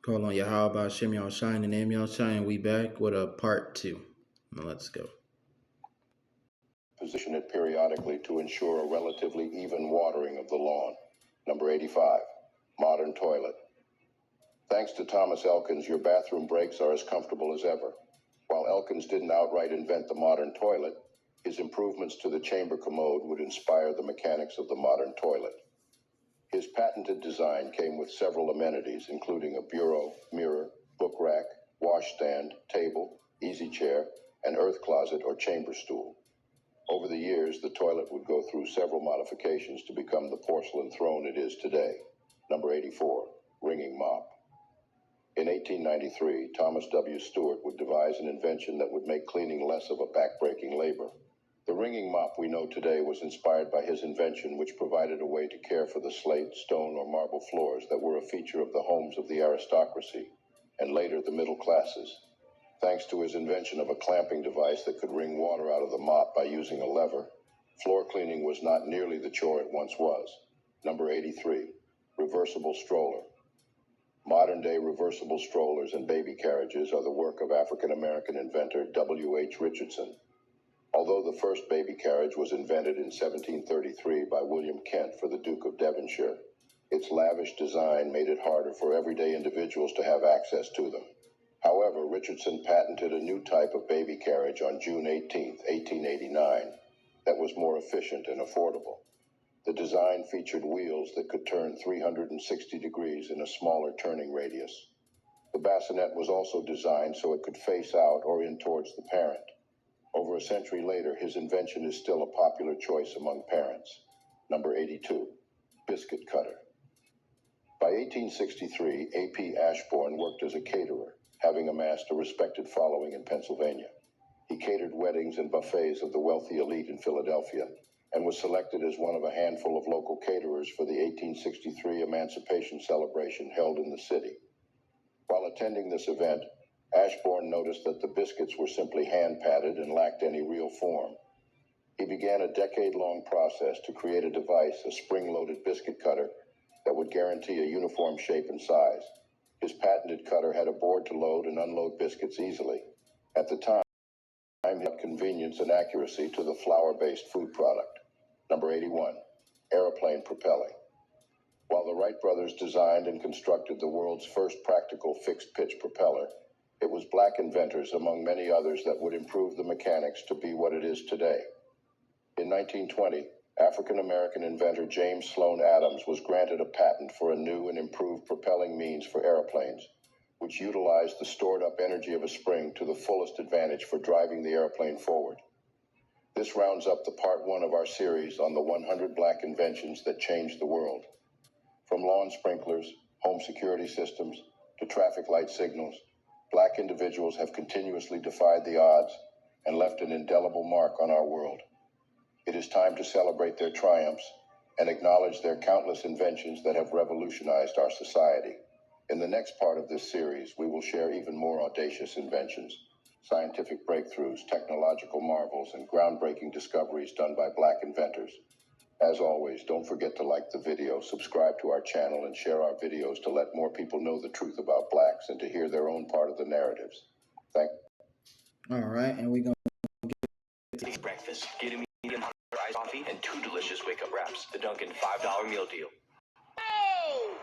Call on Yahweh Shem Yahweh Shine and Name Yahweh Shine. We back with a part two. Now let's go. Position it periodically to ensure a relatively even watering of the lawn. Number 85, modern toilet. Thanks to Thomas Elkins, your bathroom breaks are as comfortable as ever. While Elkins didn't outright invent the modern toilet, his improvements to the chamber commode would inspire the mechanics of the modern toilet. His patented design came with several amenities, including a bureau, mirror, book rack, washstand, table, easy chair, and earth closet or chamber stool. Over the years, the toilet would go through several modifications to become the porcelain throne it is today. Number 84, ringing mop. In 1893, Thomas W. Stewart would devise an invention that would make cleaning less of a back-breaking labor. The ringing mop we know today was inspired by his invention, which provided a way to care for the slate, stone, or marble floors that were a feature of the homes of the aristocracy, and later the middle classes. Thanks to his invention of a clamping device that could wring water out of the mop by using a lever, floor cleaning was not nearly the chore it once was. Number 83, reversible stroller. Modern-day reversible strollers and baby carriages are the work of African-American inventor W.H. Richardson. Although the first baby carriage was invented in 1733 by William Kent for the Duke of Devonshire, its lavish design made it harder for everyday individuals to have access to them. However, Richardson patented a new type of baby carriage on June 18, 1889, that was more efficient and affordable. The design featured wheels that could turn 360 degrees in a smaller turning radius. The bassinet was also designed so it could face out or in towards the parent. Over a century later, his invention is still a popular choice among parents. Number 82, biscuit cutter. By 1863, A.P. Ashbourne worked as a caterer, having amassed a respected following in Pennsylvania. He catered weddings and buffets of the wealthy elite in Philadelphia, and was selected as one of a handful of local caterers for the 1863 Emancipation celebration held in the city. While attending this event, Ashbourne noticed that the biscuits were simply hand-patted and lacked any real form. He began a decade-long process to create a device, a spring-loaded biscuit cutter, that would guarantee a uniform shape and size. His patented cutter had a board to load and unload biscuits easily. At the time, he had convenience and accuracy to the flour-based food product. Number 81, airplane propelling. While the Wright brothers designed and constructed the world's first practical fixed-pitch propeller, it was black inventors, among many others, that would improve the mechanics to be what it is today. In 1920, African-American inventor James Sloan Adams was granted a patent for a new and improved propelling means for airplanes, which utilized the stored-up energy of a spring to the fullest advantage for driving the airplane forward. This rounds up the part one of our series on the 100 black inventions that changed the world. From lawn sprinklers, home security systems, to traffic light signals, black individuals have continuously defied the odds and left an indelible mark on our world. It is time to celebrate their triumphs and acknowledge their countless inventions that have revolutionized our society. In the next part of this series, we will share even more audacious inventions, scientific breakthroughs, technological marvels, and groundbreaking discoveries done by black inventors. As always, don't forget to like the video, subscribe to our channel, and share our videos to let more people know the truth about blacks and to hear their own part of the narratives. All right, and we're going to breakfast. Get a medium iced coffee and 2 delicious wake-up wraps. The Dunkin' $5 meal deal. Oh!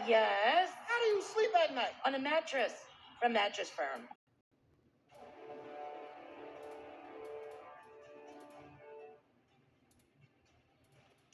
Yes? How do you sleep at night? On a mattress from Mattress Firm.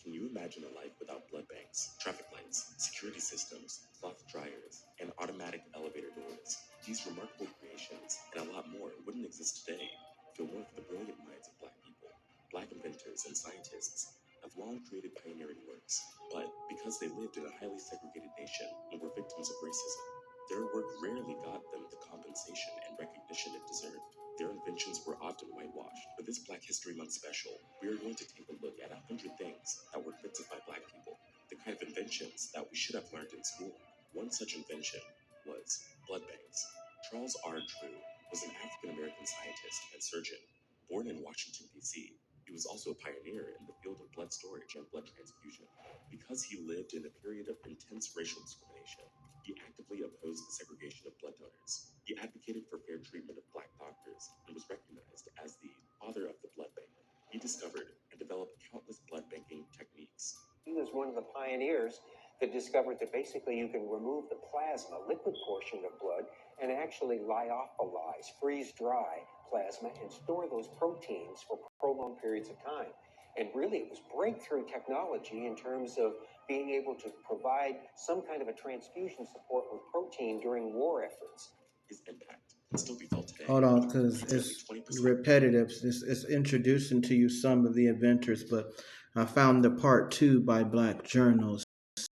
Can you imagine a life without blood banks, traffic lights, security systems, cloth dryers, and automatic elevator doors? These remarkable creations, and a lot more, wouldn't exist today if it weren't for the brilliant minds of black people. Black inventors and scientists have long created pioneering works, but because they lived in a highly segregated nation and were victims of racism, their work rarely got them the compensation and recognition it deserved. Their inventions were often whitewashed. For this Black History Month special, we are going to take a look at 100 things that were invented by Black people, the kind of inventions that we should have learned in school. One such invention was blood banks. Charles R. Drew was an African-American scientist and surgeon born in Washington, D.C. He was also a pioneer in the field of blood storage and blood transfusion. Because he lived in a period of intense racial discrimination, he actively actively opposed the segregation of blood donors. He advocated for fair treatment of Black doctors and was recognized as the father of the blood bank. He discovered and developed countless blood banking techniques. He was one of the pioneers that discovered that basically you can remove the plasma, liquid portion of blood, and actually lyophilize, freeze dry plasma, and store those proteins for prolonged periods of time. And really, it was breakthrough technology in terms of being able to provide some kind of a transfusion support with protein during war efforts. His impact can still be felt today. Hold on, because it's 20%. repetitive. It's introducing to you some of the inventors, but I found the part 2 by Black Journals. So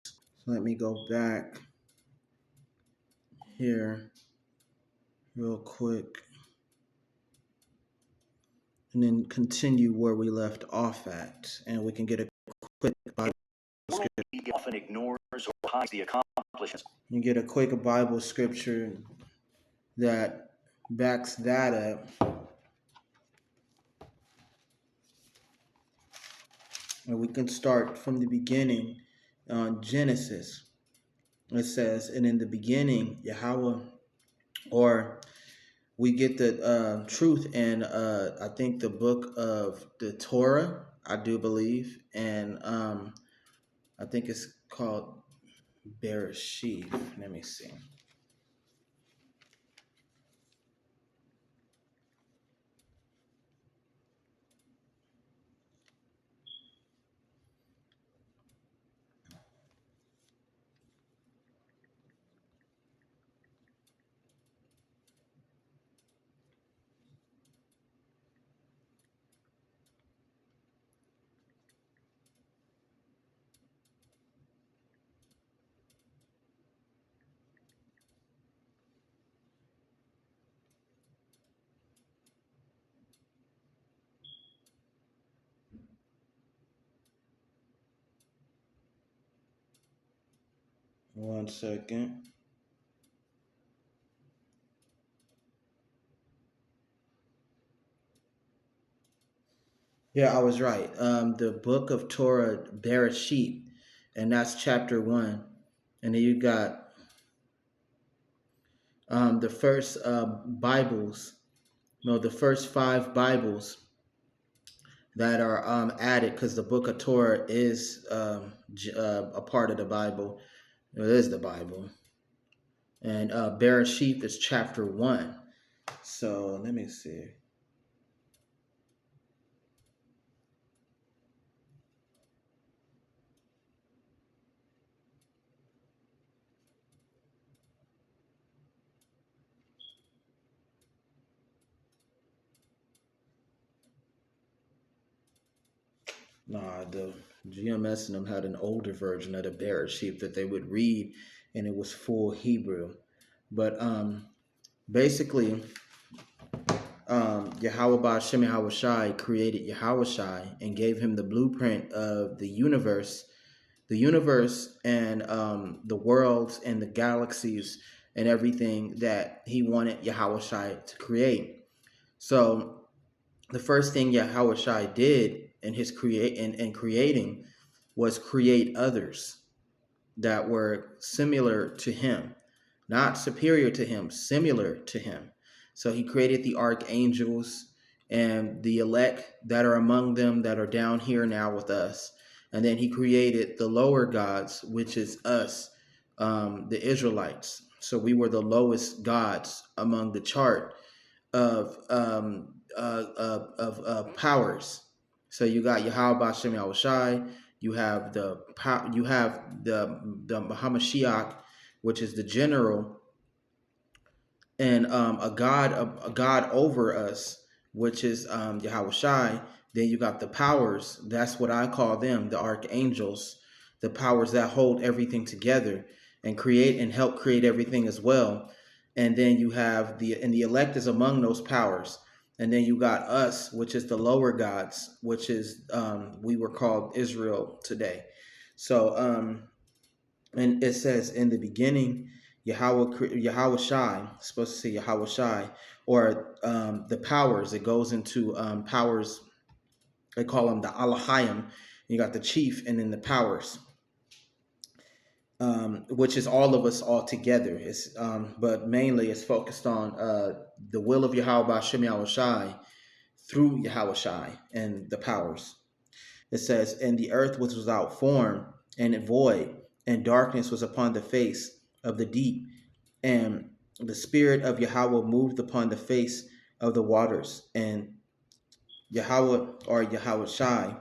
let me go back here real quick and then continue where we left off at, and we can get a quick Bible scripture. He often ignores or hides the accomplishments. You get a quick Bible scripture that backs that up. And we can start from the beginning on Genesis. It says, and in the beginning, Yahweh, or we get the truth in, I think, the book of the Torah, I do believe. And I think it's called Bereshit. Let me see. One second. Yeah, I was right. The book of Torah, Bereshit, and that's chapter 1. And then you got the first Bibles, no, the first 5 Bibles that are added, because the book of Torah is a part of the Bible. It is the Bible. And Bereshit is chapter 1. So let me see. Nah, the GMS and them had an older version of the Bereshit that they would read, and it was full Hebrew. But basically, Yahweh Ba'Shem Yahushai created Yahushai and gave him the blueprint of the universe and the worlds and the galaxies and everything that he wanted Yahushai to create. So the first thing Yahushai did in his creating was create others that were similar to him, not superior to him, similar to him. So he created the archangels and the elect that are among them that are down here now with us. And then he created the lower gods, which is us, the Israelites. So we were the lowest gods among the chart of powers. So you got Yahweh Ba'Shem Yahushai, you have the Hamashiach, which is the general, and a god over us, which is Yahushai. Then you got the powers. That's what I call them, the archangels, the powers that hold everything together and create and help create everything as well. And then you have the elect is among those powers. And then you got us, which is the lower gods, which is we were called Israel today. So and it says in the beginning, Yahweh Shai, supposed to say Yahweh Shai, or the powers. It goes into powers. They call them the Alahayim. You got the chief and then the powers. which is all of us all together. It's but mainly it's focused on the will of Yahweh Ba'Shem Yahushai through Yahushai and the powers. It says, and the earth was without form and void, and darkness was upon the face of the deep, and the spirit of Yahweh moved upon the face of the waters. And Yahweh, or Yahushai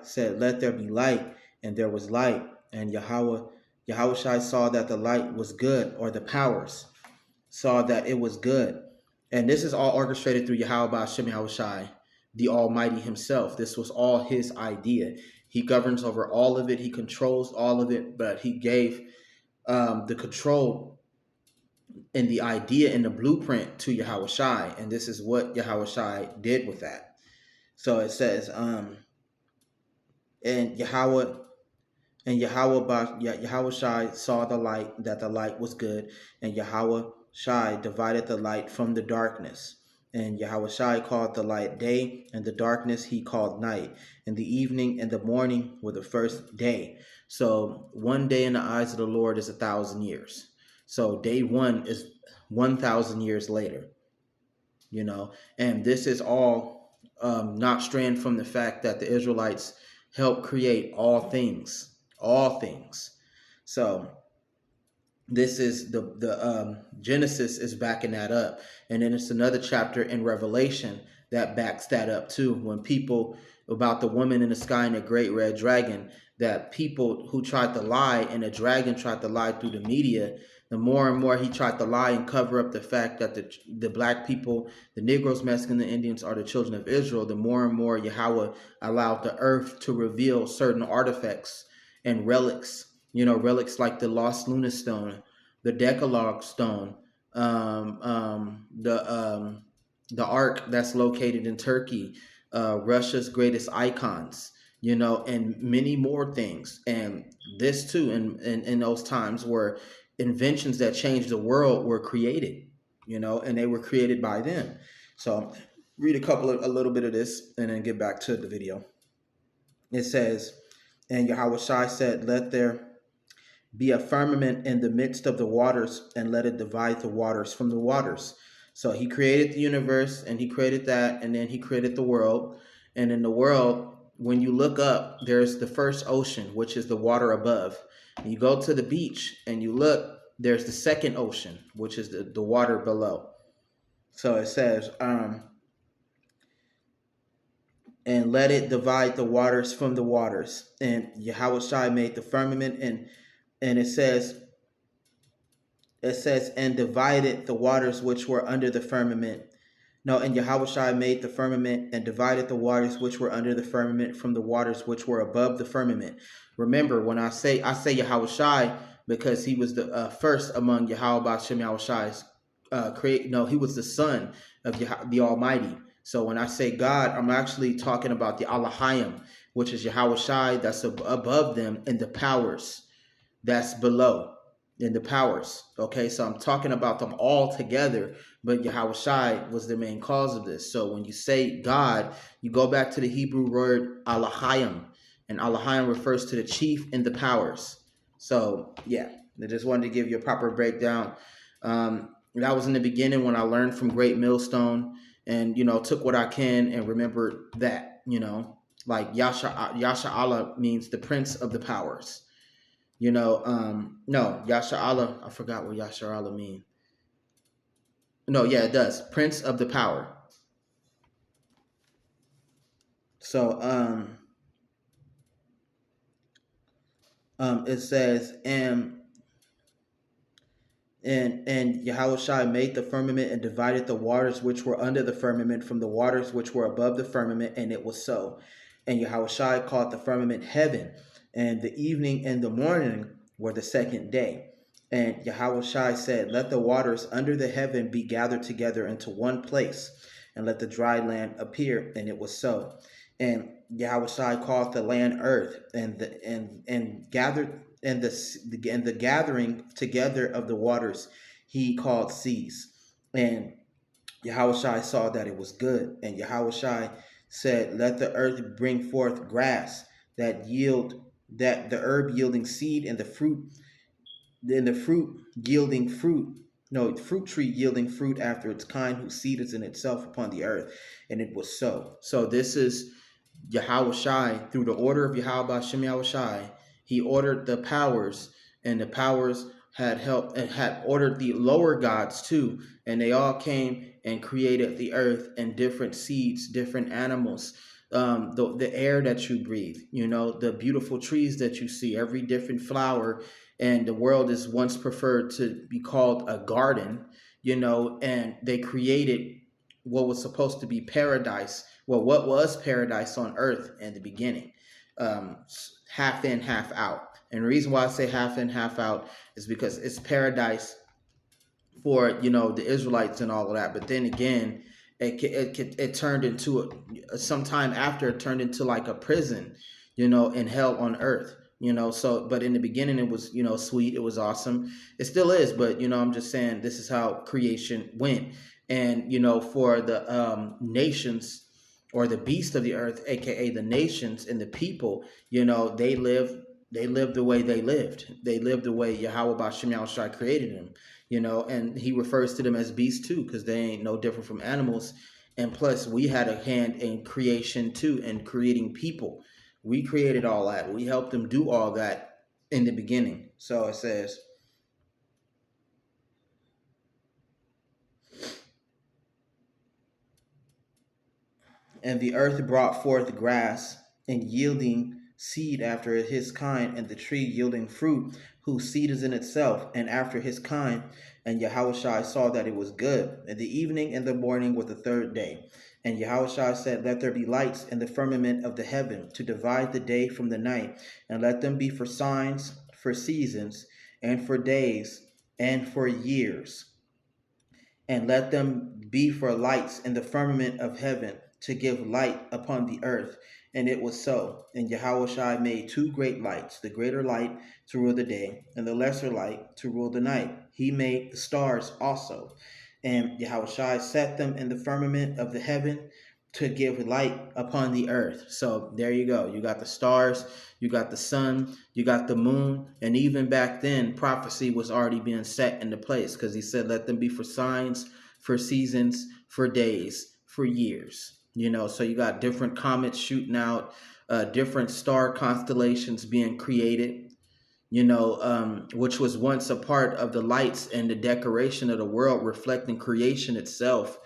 said, let there be light, and there was light. And Yahushai saw that the light was good, or the powers saw that it was good. And this is all orchestrated through Yahweh Ba'Shem Yahushai, the Almighty himself. This was all his idea. He governs over all of it. He controls all of it, but he gave the control and the idea and the blueprint to Yahushai. And this is what Yahushai did with that. So it says, and Yahushai saw the light, that the light was good, and Yahushai divided the light from the darkness. And Yahushai called the light day, and the darkness he called night. And the evening and the morning were the first day. So one day in the eyes of the Lord is 1,000 years. So day one is 1,000 years later, you know. And this is all not straying from the fact that the Israelites helped create all things. So this is the Genesis is backing that up, and then it's another chapter in Revelation that backs that up too. When people about the woman in the sky and the great red dragon, that people who tried to lie and the dragon tried to lie through the media, the more and more he tried to lie and cover up the fact that the black people, the Negroes, Mexicans, and Indians are the children of Israel, the more and more Yahweh allowed the earth to reveal certain artifacts and relics. You know, relics like the Lost Luna Stone, the Decalogue Stone, the Ark that's located in Turkey, Russia's greatest icons, you know, and many more things. And this too, in those times where inventions that changed the world were created, you know, and they were created by them. So read a little bit of this and then get back to the video. It says, and Yahushai said, let there be a firmament in the midst of the waters, and let it divide the waters from the waters. So he created the universe, and he created that, and then he created the world. And in the world, when you look up, there's the first ocean, which is the water above. And you go to the beach and you look, there's the second ocean, which is the water below. So it says, and let it divide the waters from the waters. And Yahushai made the firmament, and it says, and divided the waters which were under the firmament. No, and Yahushai made the firmament and divided the waters which were under the firmament from the waters which were above the firmament. Remember, when I say Yahushai, because he was the first among Yahweh Ba'Shem Yahushai's he was the son of the Almighty. So when I say God, I'm actually talking about the Alahayim, which is Yahushai that's above them, and the powers that's below in the powers. Okay, so I'm talking about them all together, but Yahushai was the main cause of this. So when you say God, you go back to the Hebrew word Alahayim, and Alahayim refers to the chief in the powers. So yeah, I just wanted to give you a proper breakdown. That was in the beginning when I learned from Great Millstone, and you know, took what I can and remembered that, you know, like Yasha Allah means the prince of the powers. You know, no, Yasha Allah, I forgot what Yasha Allah mean. No, yeah, it does. Prince of the power. So, it says, and Yahushai made the firmament and divided the waters which were under the firmament from the waters which were above the firmament, and it was so. And Yahushai called the firmament heaven, and the evening and the morning were the second day. And Yahushai said, let the waters under the heaven be gathered together into one place, and let the dry land appear, and it was so. And Yahushai called the land earth, and the gathering together of the waters he called seas. And Yahushai saw that it was good. And Yahushai said, let the earth bring forth grass that yield that the herb yielding seed and the fruit yielding fruit, no, fruit tree yielding fruit after its kind, whose seed is in itself upon the earth. And it was so. So this is Yahweh Shai, through the order of Yahweh Hashem Yahweh Shai. He ordered the powers, and the powers had helped and had ordered the lower gods too, and they all came and created the earth and different seeds, different animals, the air that you breathe, the beautiful trees that you see, every different flower. And the world is once preferred to be called a garden, and they created what was supposed to be paradise. Well, what was paradise on earth in the beginning, half in, half out. And the reason why I say half in, half out is because it's paradise for, the Israelites and all of that. But then again, it turned into sometime after it turned into like a prison, in hell on earth. So, but in the beginning it was, sweet. It was awesome. It still is, but, I'm just saying this is how creation went. And, for the nations or the beast of the earth, aka the nations and the people, they lived the way they lived. They lived the way Yahweh B'Shem Yahushua created them, and he refers to them as beasts too, because they ain't no different from animals. And plus, we had a hand in creation too, and creating people. We created all that. We helped them do all that in the beginning. So it says, and the earth brought forth grass and yielding seed after his kind, and the tree yielding fruit, whose seed is in itself, and after his kind. And Yahushua saw that it was good. And the evening and the morning were the third day. And Yahushua said, let there be lights in the firmament of the heaven, to divide the day from the night, and let them be for signs, for seasons, and for days, and for years. And let them be for lights in the firmament of heaven, to give light upon the earth. And it was so. And Yahushua made two great lights, the greater light to rule the day, and the lesser light to rule the night. He made the stars also. And Yahushua set them in the firmament of the heaven to give light upon the earth. So there you go. You got the stars, you got the sun, you got the moon. And even back then, prophecy was already being set into place, because he said, let them be for signs, for seasons, for days, for years. So you got different comets shooting out, different star constellations being created, which was once a part of the lights and the decoration of the world, reflecting creation itself.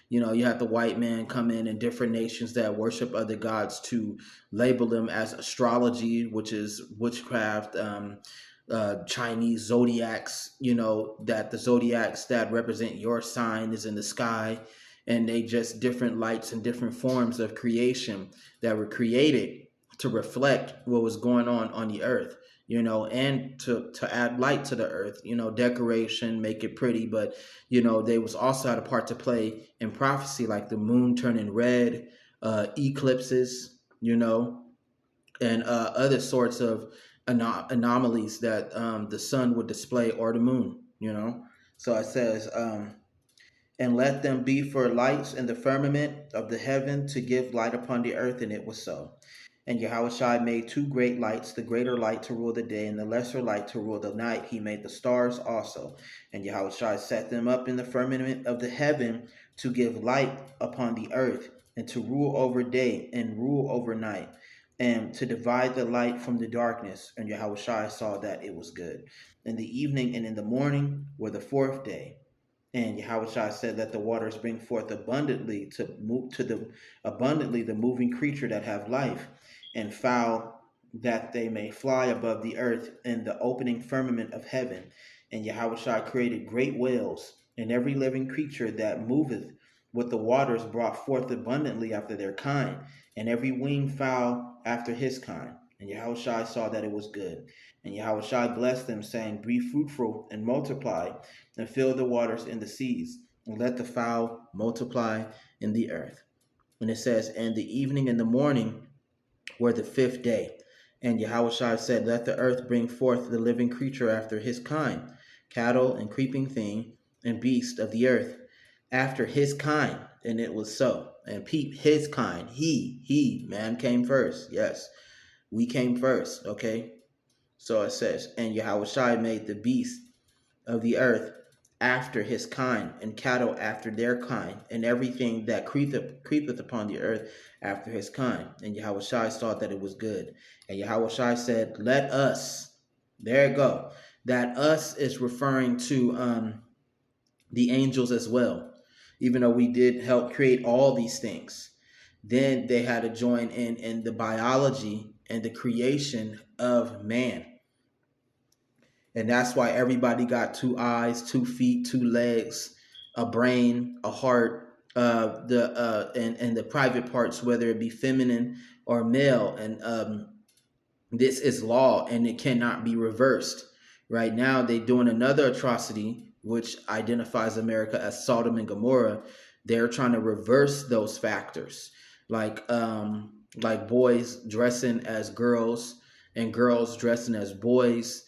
You have the white man come in and different nations that worship other gods to label them as astrology, which is witchcraft, Chinese zodiacs, that the zodiacs that represent your sign is in the sky. And they just different lights and different forms of creation that were created to reflect what was going on the earth, and to add light to the earth, decoration, make it pretty. But, they was also had a part to play in prophecy, like the moon turning red, eclipses, and other sorts of anomalies that the sun would display, or the moon, So it says, and let them be for lights in the firmament of the heaven, to give light upon the earth. And it was so. And Yahushua made two great lights, the greater light to rule the day, and the lesser light to rule the night. He made the stars also. And Yahushua set them up in the firmament of the heaven, to give light upon the earth, and to rule over day and rule over night, and to divide the light from the darkness. And Yahushua saw that it was good. In the evening and in the morning were the fourth day. And Yahushua said, let the waters bring forth abundantly the moving creature that have life, and fowl that they may fly above the earth in the opening firmament of heaven. And Yahushua created great whales, and every living creature that moveth with the waters brought forth abundantly after their kind, and every winged fowl after his kind. And Yahushua saw that it was good. And Yahushua blessed them, saying, be fruitful and multiply, and fill the waters in the seas, and let the fowl multiply in the earth. And it says, and the evening and the morning were the fifth day. And Yahushua said, let the earth bring forth the living creature after his kind, cattle and creeping thing, and beast of the earth, after his kind. And it was so. And peep, his kind, he, man came first, yes. We came first, okay? So it says, and Yahushua made the beast of the earth after his kind, and cattle after their kind, and everything that creepeth upon the earth after his kind. And Yahushua saw that it was good. And Yahushua said, let us, there it go. That us is referring to the angels as well. Even though we did help create all these things, then they had to join in the biology and the creation of man. And that's why everybody got 2 eyes, 2 feet, 2 legs, a brain, a heart, and the private parts, whether it be feminine or male. And this is law, and it cannot be reversed. Right now, they're doing another atrocity, which identifies America as Sodom and Gomorrah. They're trying to reverse those factors, like boys dressing as girls and girls dressing as boys,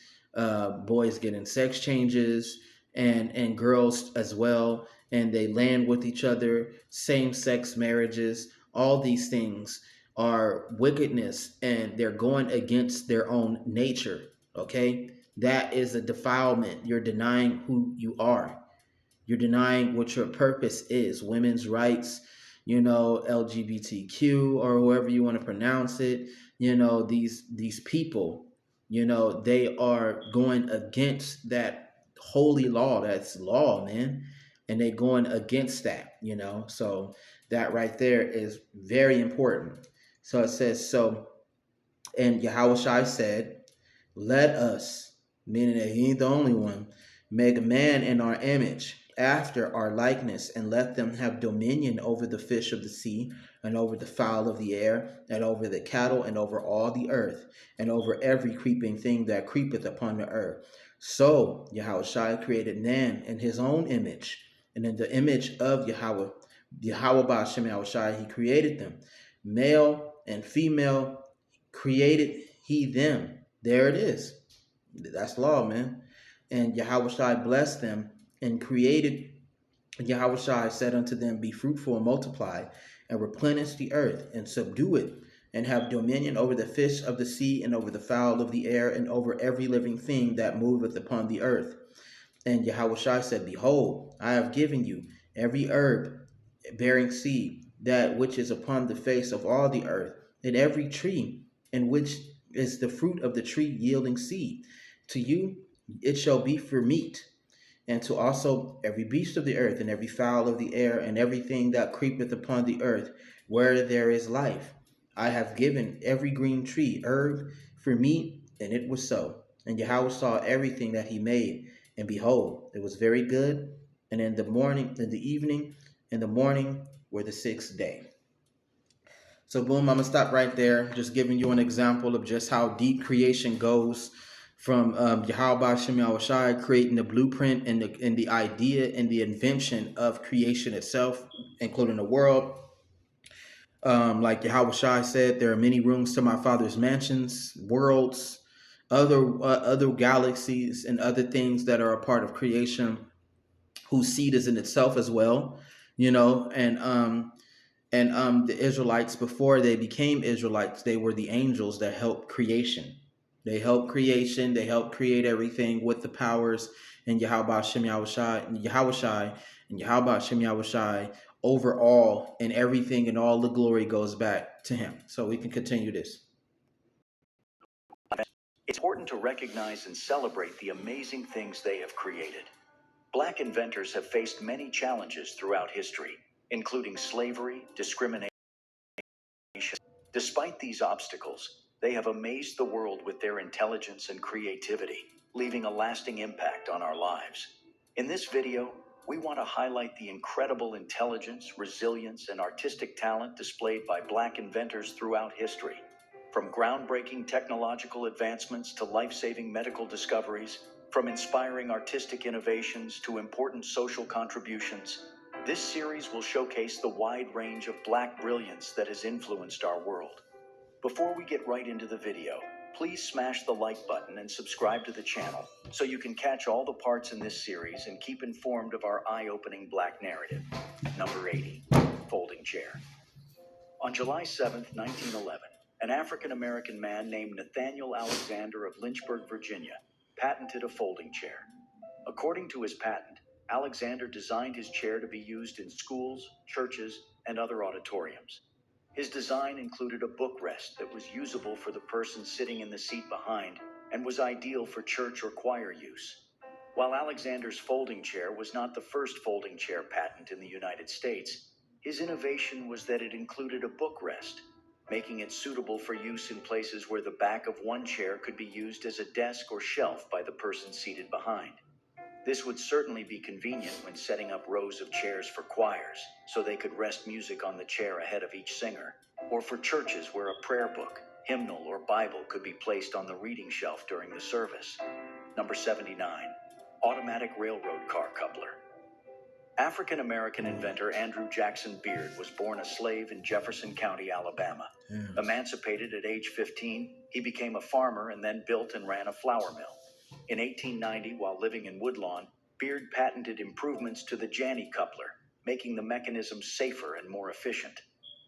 boys getting sex changes, and girls as well, and they land with each other, same-sex marriages. All these things are wickedness, and they're going against their own nature. Okay, that is a defilement. You're denying who you are. You're denying what your purpose is. Women's rights, LGBTQ, or however you want to pronounce it. These people, they are going against that holy law. That's law, man. And they're going against that, So that right there is very important. So it says, and Yahushua said, let us, meaning that he ain't the only one, make man in our image, after our likeness, and let them have dominion over the fish of the sea, and over the fowl of the air, and over the cattle, and over all the earth, and over every creeping thing that creepeth upon the earth. So Yahushua created man in his own image, and in the image of Yahweh Ba'ashem Yahushua, he created them. Male and female created he them. There it is. That's law, man. And Yahushua blessed them and created. Yahushua said unto them, be fruitful and multiply, and replenish the earth, and subdue it, and have dominion over the fish of the sea, and over the fowl of the air, and over every living thing that moveth upon the earth. And Yahushua said, behold, I have given you every herb bearing seed, that which is upon the face of all the earth, and every tree, in which is the fruit of the tree yielding seed. To you it shall be for meat, and to also every beast of the earth, and every fowl of the air, and everything that creepeth upon the earth, where there is life. I have given every green tree herb for meat, and it was so. And Yahweh saw everything that he made, and behold, it was very good. And in the morning, in the evening, and the morning were the 6th day. So boom, I'm gonna stop right there, just giving you an example of just how deep creation goes, from Yahweh Shem Yahushai creating the blueprint and the idea and the invention of creation itself, including the world. Like Yahweh said, there are many rooms to my Father's mansions, worlds, other galaxies, and other things that are a part of creation, whose seed is in itself as well, and the Israelites, before they became Israelites, they were the angels that helped creation. They helped creation. They helped create everything with the powers. And Yahweh Shem Yahushai and Yahweh Shem Yahushai over all, and everything and all the glory goes back to him. So we can continue this. It's important to recognize and celebrate the amazing things they have created. Black inventors have faced many challenges throughout history, including slavery, discrimination. Despite these obstacles, they have amazed the world with their intelligence and creativity, leaving a lasting impact on our lives. In this video, we want to highlight the incredible intelligence, resilience, and artistic talent displayed by Black inventors throughout history. From groundbreaking technological advancements to life-saving medical discoveries, from inspiring artistic innovations to important social contributions, this series will showcase the wide range of Black brilliance that has influenced our world. Before we get right into the video, please smash the like button and subscribe to the channel so you can catch all the parts in this series and keep informed of our eye-opening Black narrative. Number 80, Folding Chair. On July 7, 1911, an African American man named Nathaniel Alexander of Lynchburg, Virginia, patented a folding chair. According to his patent, Alexander designed his chair to be used in schools, churches, and other auditoriums. His design included a bookrest that was usable for the person sitting in the seat behind and was ideal for church or choir use. While Alexander's folding chair was not the first folding chair patent in the United States, his innovation was that it included a bookrest, making it suitable for use in places where the back of one chair could be used as a desk or shelf by the person seated behind. This would certainly be convenient when setting up rows of chairs for choirs, so they could rest music on the chair ahead of each singer, or for churches where a prayer book, hymnal, or Bible could be placed on the reading shelf during the service. Number 79, automatic railroad car coupler. African American inventor Andrew Jackson Beard was born a slave in Jefferson County, Alabama. Emancipated at age 15, he became a farmer and then built and ran a flour mill. In 1890, while living in Woodlawn, Beard patented improvements to the Janney coupler, making the mechanism safer and more efficient.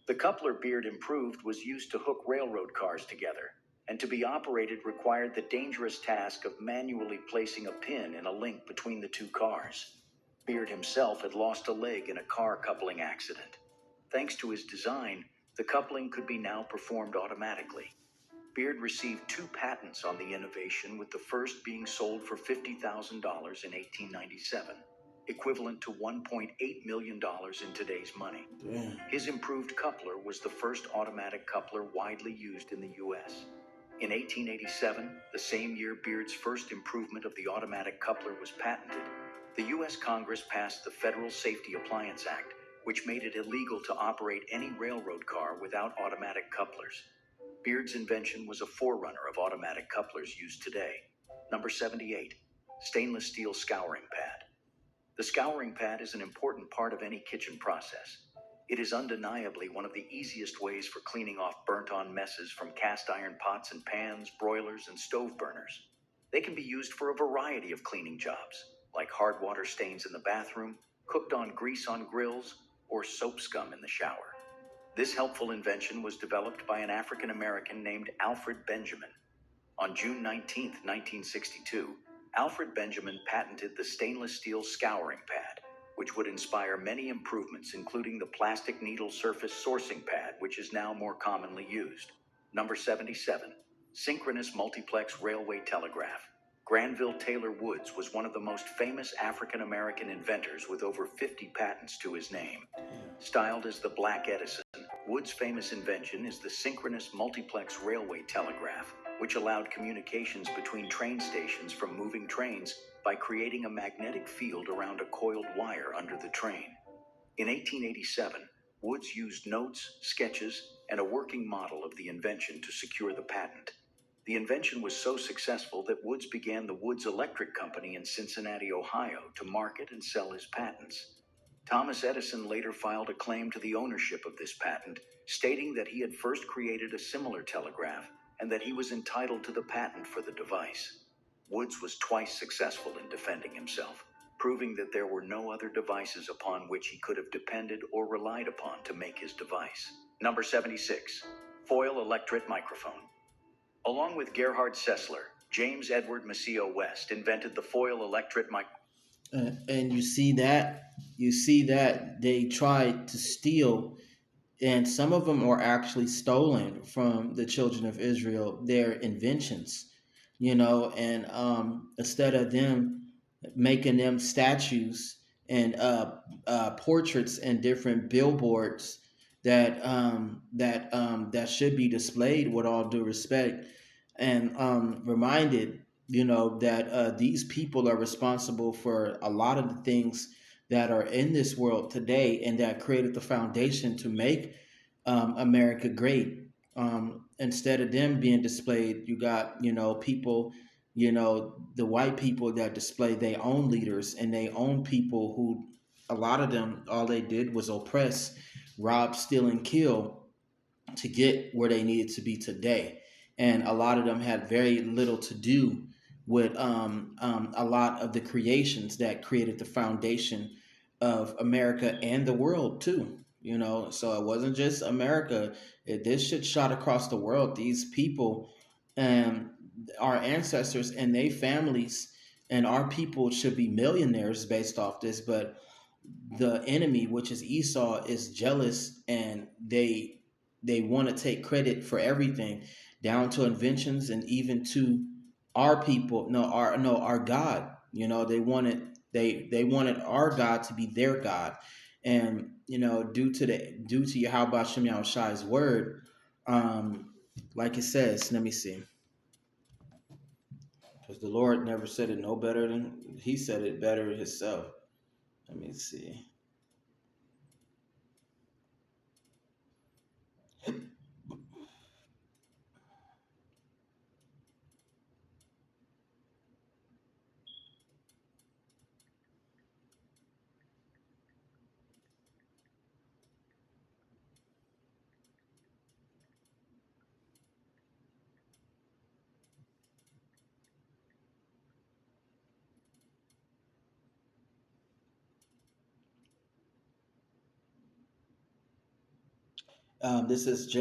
The coupler Beard improved was used to hook railroad cars together, and to be operated required the dangerous task of manually placing a pin in a link between the two cars. Beard himself had lost a leg in a car coupling accident. Thanks to his design, the coupling could be now performed automatically. Beard received 2 patents on the innovation, with the first being sold for $50,000 in 1897, equivalent to $1.8 million in today's money. His improved coupler was the first automatic coupler widely used in the U.S. In 1887, the same year Beard's first improvement of the automatic coupler was patented, the U.S. Congress passed the Federal Safety Appliance Act, which made it illegal to operate any railroad car without automatic couplers. Beard's invention was a forerunner of automatic couplers used today. Number 78, stainless steel scouring pad. The scouring pad is an important part of any kitchen process. It is undeniably one of the easiest ways for cleaning off burnt-on messes from cast iron pots and pans, broilers, and stove burners. They can be used for a variety of cleaning jobs, like hard water stains in the bathroom, cooked-on grease on grills, or soap scum in the shower. This helpful invention was developed by an African American named Alfred Benjamin. On June 19, 1962, Alfred Benjamin patented the stainless steel scouring pad, which would inspire many improvements, including the plastic needle surface sourcing pad, which is now more commonly used. Number 77, synchronous multiplex railway telegraph. Granville Taylor Woods was one of the most famous African American inventors with over 50 patents to his name. Styled as the Black Edison, Woods' famous invention is the synchronous multiplex railway telegraph, which allowed communications between train stations from moving trains by creating a magnetic field around a coiled wire under the train. In 1887, Woods used notes, sketches, and a working model of the invention to secure the patent. The invention was so successful that Woods began the Woods Electric Company in Cincinnati, Ohio, to market and sell his patents. Thomas Edison later filed a claim to the ownership of this patent, stating that he had first created a similar telegraph and that he was entitled to the patent for the device. Woods was twice successful in defending himself, proving that there were no other devices upon which he could have depended or relied upon to make his device. Number 76, foil electret microphone. Along with Gerhard Sessler, James Edward Maceo West invented the foil electret microphone. And you see that they tried to steal, and some of them are actually stolen from the children of Israel, their inventions, and instead of them making them statues and portraits and different billboards that should be displayed with all due respect, and reminded that these people are responsible for a lot of the things that are in this world today and that created the foundation to make America great. Instead of them being displayed, you got people, the white people that display their own leaders and their own people who, a lot of them, all they did was oppress, rob, steal, and kill to get where they needed to be today. And a lot of them had very little to do with a lot of the creations that created the foundation of America and the world too. you know. So it wasn't just America. This shit shot across the world. These people and our ancestors and their families and our people should be millionaires based off this, but the enemy, which is Esau, is jealous, and they want to take credit for everything, down to inventions and even to our people. No, our God. You know, they wanted our God to be their God, and you know, due to Yahweh Shem Shai's word, um, like it says. Let me see, because the Lord never said it no better than He said it better Himself. Let me see. This is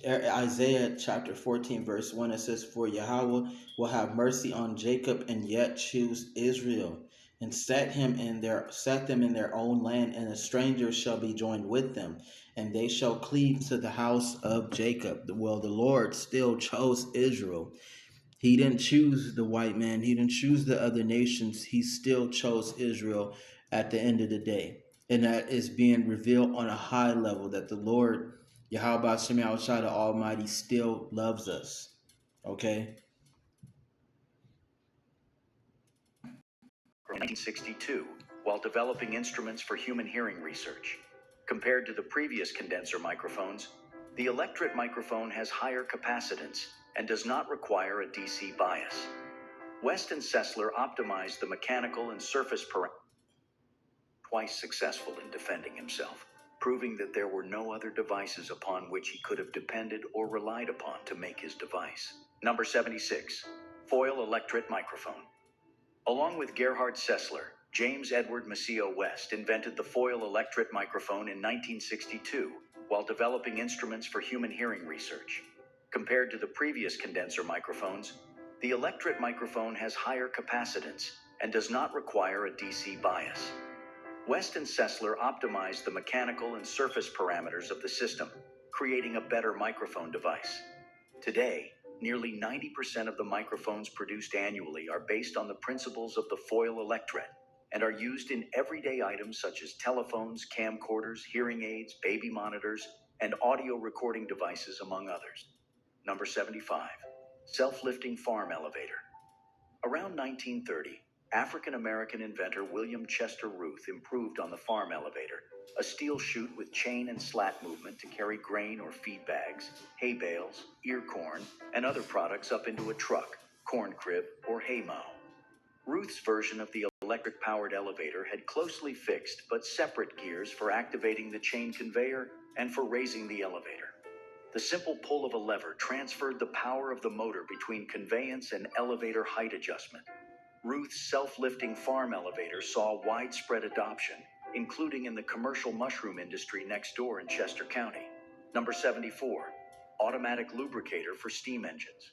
Isaiah chapter 14, verse 1. It says, "For Yahweh will have mercy on Jacob and yet choose Israel, and set them in their own land, and a stranger shall be joined with them, and they shall cleave to the house of Jacob." Well, the Lord still chose Israel. He didn't choose the white man. He didn't choose the other nations. He still chose Israel at the end of the day. And that is being revealed on a high level, that the Lord, Yahweh Shema Shai, the Almighty, still loves us. Okay? In 1962, while developing instruments for human hearing research. Compared to the previous condenser microphones, the electret microphone has higher capacitance and does not require a DC bias. West and Sessler optimized the mechanical and surface parameters, twice successful in defending himself, proving that there were no other devices upon which he could have depended or relied upon to make his device. Number 76, foil electret microphone. Along with Gerhard Sessler, James Edward Maceo West invented the foil electret microphone in 1962 while developing instruments for human hearing research. Compared to the previous condenser microphones, the electret microphone has higher capacitance and does not require a DC bias. West and Sessler optimized the mechanical and surface parameters of the system, creating a better microphone device. Today, nearly 90% of the microphones produced annually are based on the principles of the foil electret and are used in everyday items such as telephones, camcorders, hearing aids, baby monitors, and audio recording devices, among others. Number 75, self-lifting farm elevator. Around 1930, African-American inventor William Chester Ruth improved on the farm elevator, a steel chute with chain and slat movement to carry grain or feed bags, hay bales, ear corn, and other products up into a truck, corn crib, or hay mow. Ruth's version of the electric-powered elevator had closely fixed but separate gears for activating the chain conveyor and for raising the elevator. The simple pull of a lever transferred the power of the motor between conveyance and elevator height adjustment. Ruth's self-lifting farm elevator saw widespread adoption, including in the commercial mushroom industry next door in Chester County. Number 74, automatic lubricator for steam engines.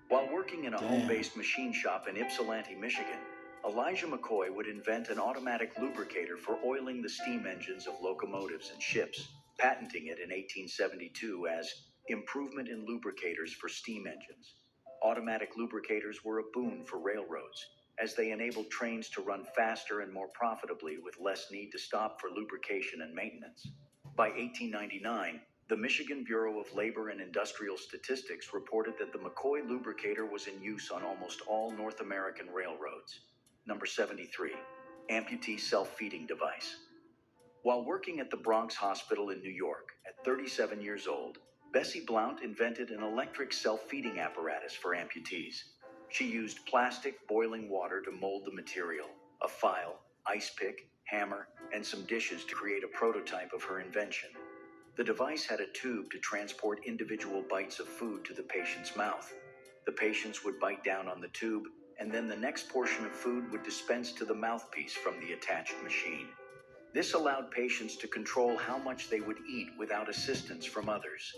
While working in a home-based machine shop in Ypsilanti, Michigan, Elijah McCoy would invent an automatic lubricator for oiling the steam engines of locomotives and ships, patenting it in 1872 as Improvement in Lubricators for Steam Engines. Automatic lubricators were a boon for railroads, as they enabled trains to run faster and more profitably with less need to stop for lubrication and maintenance. By 1899, the Michigan Bureau of Labor and Industrial Statistics reported that the McCoy lubricator was in use on almost all North American railroads. Number 73, amputee self-feeding device. While working at the Bronx Hospital in New York at 37 years old, Bessie Blount invented an electric self-feeding apparatus for amputees. She used plastic boiling water to mold the material, a file, ice pick, hammer, and some dishes to create a prototype of her invention. The device had a tube to transport individual bites of food to the patient's mouth. The patients would bite down on the tube, and then the next portion of food would dispense to the mouthpiece from the attached machine. This allowed patients to control how much they would eat without assistance from others.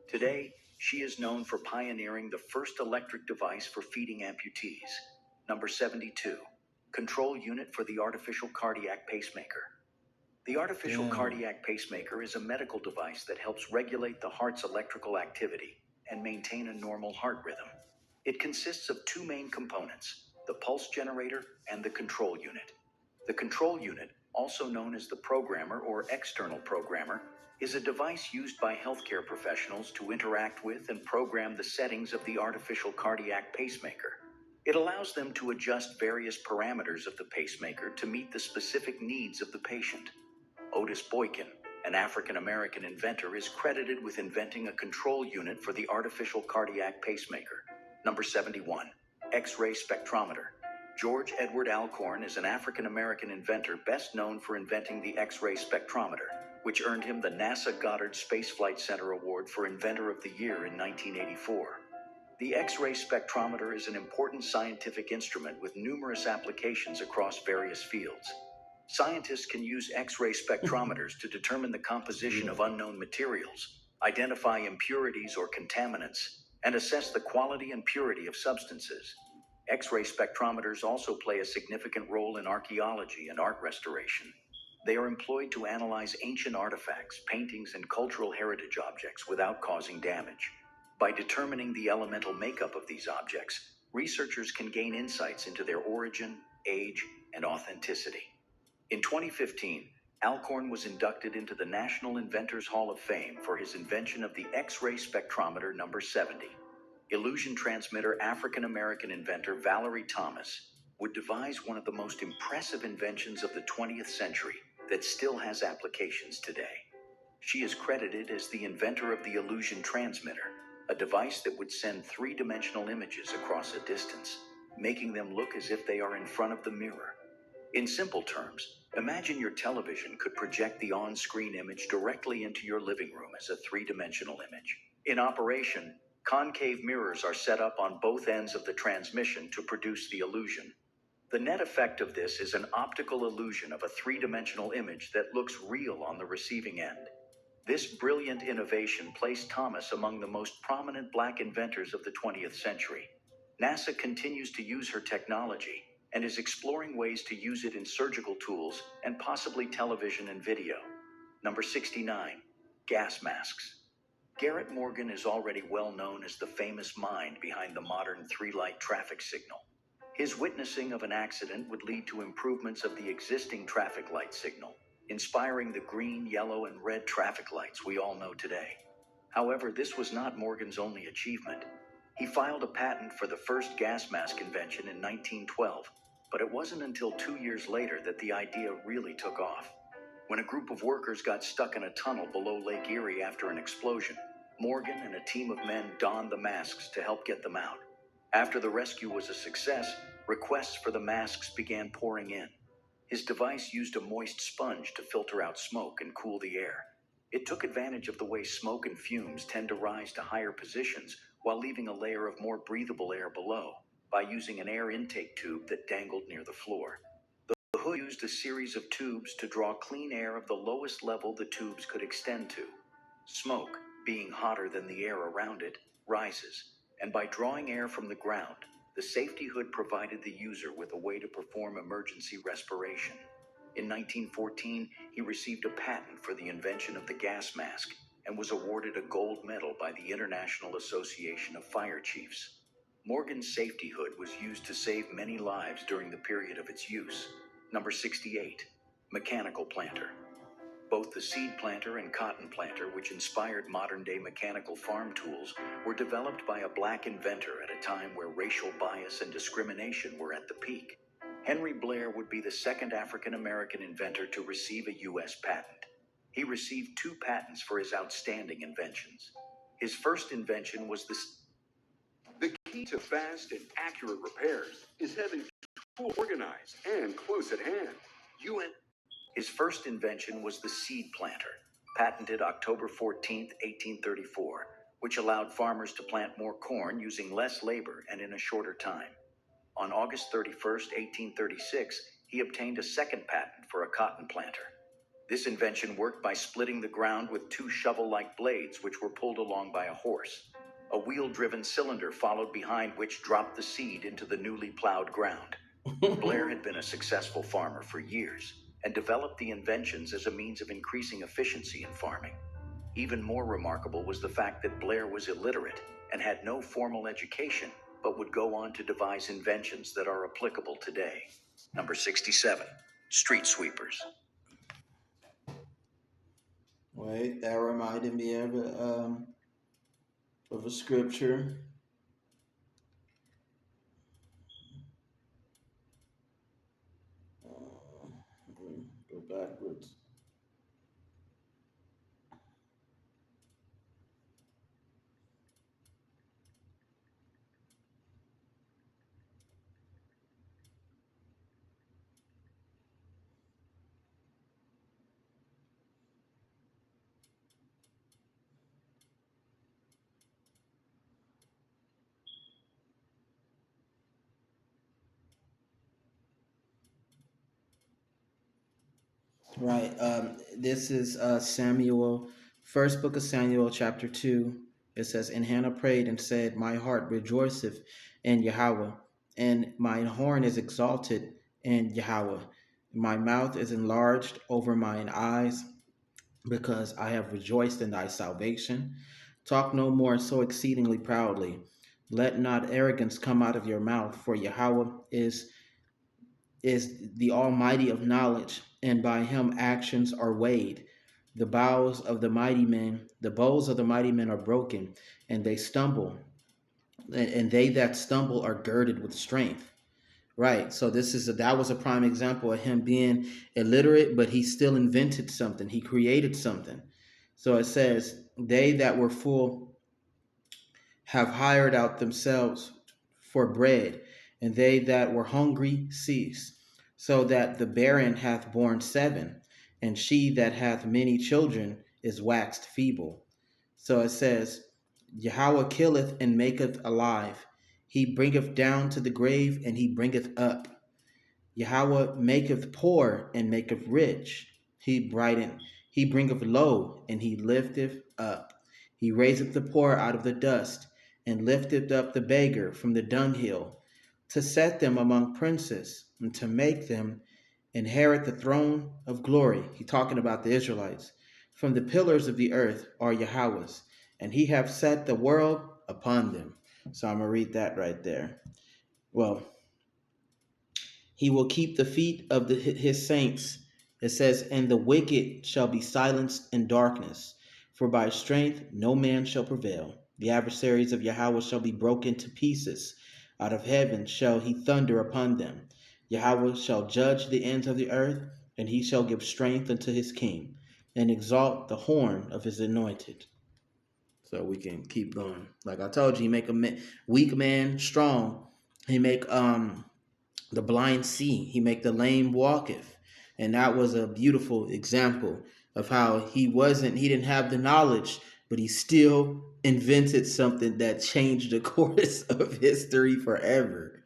Today, she is known for pioneering the first electric device for feeding amputees. Number 72, control unit for the artificial cardiac pacemaker. The artificial Damn. cardiac pacemaker is a medical device that helps regulate the heart's electrical activity and maintain a normal heart rhythm. It consists of two main components, the pulse generator and the control unit. The control unit, also known as the programmer or external programmer, is a device used by healthcare professionals to interact with and program the settings of the artificial cardiac pacemaker. It allows them to adjust various parameters of the pacemaker to meet the specific needs of the patient. Otis Boykin, an African-American inventor, is credited with inventing a control unit for the artificial cardiac pacemaker. Number 71, X-ray spectrometer. George Edward Alcorn is an African-American inventor best known for inventing the X-ray spectrometer, which earned him the NASA Goddard Space Flight Center Award for Inventor of the Year in 1984. The X-ray spectrometer is an important scientific instrument with numerous applications across various fields. Scientists can use X-ray spectrometers to determine the composition of unknown materials, identify impurities or contaminants, and assess the quality and purity of substances. X-ray spectrometers also play a significant role in archaeology and art restoration. They are employed to analyze ancient artifacts, paintings, and cultural heritage objects without causing damage. By determining the elemental makeup of these objects, researchers can gain insights into their origin, age, and authenticity. In 2015, Alcorn was inducted into the National Inventors Hall of Fame for his invention of the X-ray spectrometer number 70. Illusion transmitter African-American inventor Valerie Thomas would devise one of the most impressive inventions of the 20th century that still has applications today. She is credited as the inventor of the illusion transmitter, a device that would send three-dimensional images across a distance, making them look as if they are in front of the mirror. In simple terms, imagine your television could project the on-screen image directly into your living room as a three-dimensional image. In operation, concave mirrors are set up on both ends of the transmission to produce the illusion. The net effect of this is an optical illusion of a three-dimensional image that looks real on the receiving end. This brilliant innovation placed Thomas among the most prominent black inventors of the 20th century. NASA continues to use her technology and is exploring ways to use it in surgical tools and possibly television and video. Number 69, gas masks. Garrett Morgan is already well known as the famous mind behind the modern three-light traffic signal. His witnessing of an accident would lead to improvements of the existing traffic light signal, inspiring the green, yellow, and red traffic lights we all know today. However, this was not Morgan's only achievement. He filed a patent for the first gas mask invention in 1912, but it wasn't until 2 years later that the idea really took off. When a group of workers got stuck in a tunnel below Lake Erie after an explosion, Morgan and a team of men donned the masks to help get them out. After the rescue was a success, requests for the masks began pouring in. His device used a moist sponge to filter out smoke and cool the air. It took advantage of the way smoke and fumes tend to rise to higher positions while leaving a layer of more breathable air below, by using an air intake tube that dangled near the floor. The hood used a series of tubes to draw clean air of the lowest level the tubes could extend to. Smoke, being hotter than the air around it, rises, and by drawing air from the ground, the safety hood provided the user with a way to perform emergency respiration. In 1914, he received a patent for the invention of the gas mask and was awarded a gold medal by the International Association of Fire Chiefs. Morgan's safety hood was used to save many lives during the period of its use. Number 68, mechanical planter. Both the seed planter and cotton planter, which inspired modern-day mechanical farm tools, were developed by a black inventor at a time where racial bias and discrimination were at the peak. Henry Blair would be the second African-American inventor to receive a U.S. patent. He received 2 patents for his outstanding inventions. His first invention was The key to fast and accurate repairs is having tools organized and close at hand. His first invention was the seed planter, patented October 14, 1834, which allowed farmers to plant more corn using less labor and in a shorter time. On August 31, 1836, he obtained a second patent for a cotton planter. This invention worked by splitting the ground with two shovel-like blades which were pulled along by a horse. A wheel-driven cylinder followed behind which dropped the seed into the newly plowed ground. Blair had been a successful farmer for years and developed the inventions as a means of increasing efficiency in farming. Even more remarkable was the fact that Blair was illiterate and had no formal education, but would go on to devise inventions that are applicable today. Number 67, street sweepers. Wait, that reminded me of a scripture. Go backwards. Right. This is Samuel, first book of Samuel, chapter 2. It says, And Hannah prayed and said, My heart rejoiceth in Yahweh, and mine horn is exalted in Yahweh. My mouth is enlarged over mine eyes, because I have rejoiced in thy salvation. Talk no more so exceedingly proudly. Let not arrogance come out of your mouth, for Yahweh is the Almighty of knowledge, and by him actions are weighed. The bows of the mighty men, the bows of the mighty men are broken, and they stumble, and they that stumble are girded with strength. Right. So that was a prime example of him being illiterate, but he still invented something. He created something. So it says, they that were full have hired out themselves for bread, and they that were hungry cease. So that the barren hath borne 7, and she that hath many children is waxed feeble. So it says, Yahweh killeth and maketh alive. He bringeth down to the grave, and he bringeth up. Yahweh maketh poor and maketh rich. He bringeth low, and he lifteth up. He raiseth the poor out of the dust, and lifteth up the beggar from the dunghill, to set them among princes, and to make them inherit the throne of glory. He talking about the Israelites. From the pillars of the earth are Yahweh's, and he hath set the world upon them. So I'm going to read that right there. Well, he will keep the feet of his saints. It says, and the wicked shall be silenced in darkness, for by strength no man shall prevail. The adversaries of Yahweh shall be broken to pieces. Out of heaven shall he thunder upon them. Yahweh shall judge the ends of the earth, and he shall give strength unto his king, and exalt the horn of his anointed. So we can keep going. Like I told you, he make a weak man strong. He make the blind see. He make the lame walketh. And that was a beautiful example of how he didn't have the knowledge, but he still invented something that changed the course of history forever.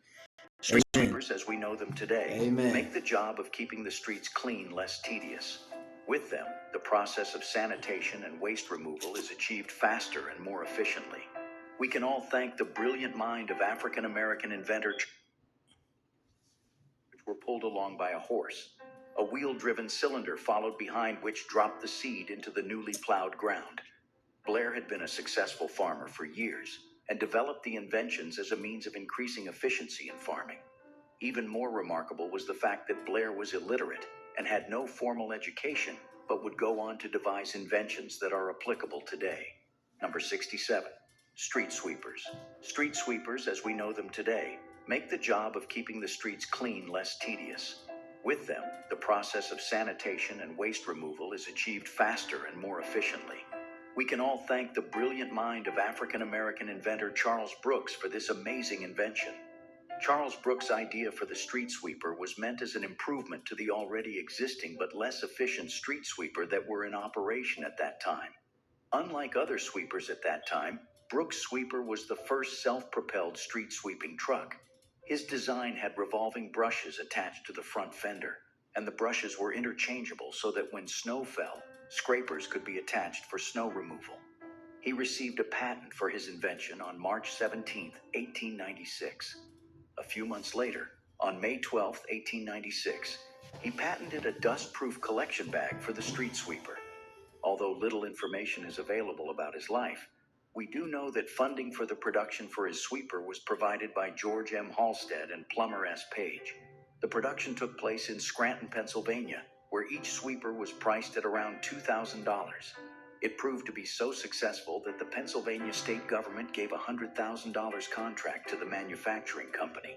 Street sweepers, as we know them today, Amen. make the job of keeping the streets clean less tedious. With them, the process of sanitation and waste removal is achieved faster and more efficiently. We can all thank the brilliant mind of African-American inventor which were pulled along by a horse. A wheel-driven cylinder followed behind which dropped the seed into the newly plowed ground. Blair had been a successful farmer for years and developed the inventions as a means of increasing efficiency in farming. Even more remarkable was the fact that Blair was illiterate and had no formal education, but would go on to devise inventions that are applicable today. Number 67, street sweepers. Street sweepers, as we know them today, make the job of keeping the streets clean less tedious. With them, the process of sanitation and waste removal is achieved faster and more efficiently. We can all thank the brilliant mind of African-American inventor Charles Brooks for this amazing invention. Charles Brooks' idea for the street sweeper was meant as an improvement to the already existing but less efficient street sweeper that were in operation at that time. Unlike other sweepers at that time, Brooks' sweeper was the first self-propelled street sweeping truck. His design had revolving brushes attached to the front fender. and the brushes were interchangeable so that when snow fell, scrapers could be attached for snow removal. He received a patent for his invention on March 17, 1896. A few months later, on May 12, 1896, he patented a dust-proof collection bag for the street sweeper. Although little information is available about his life, we do know that funding for the production for his sweeper was provided by George M. Halstead and Plummer S. Page. The production took place in Scranton, Pennsylvania, where each sweeper was priced at around $2,000. It proved to be so successful that the Pennsylvania state government gave a $100,000 contract to the manufacturing company.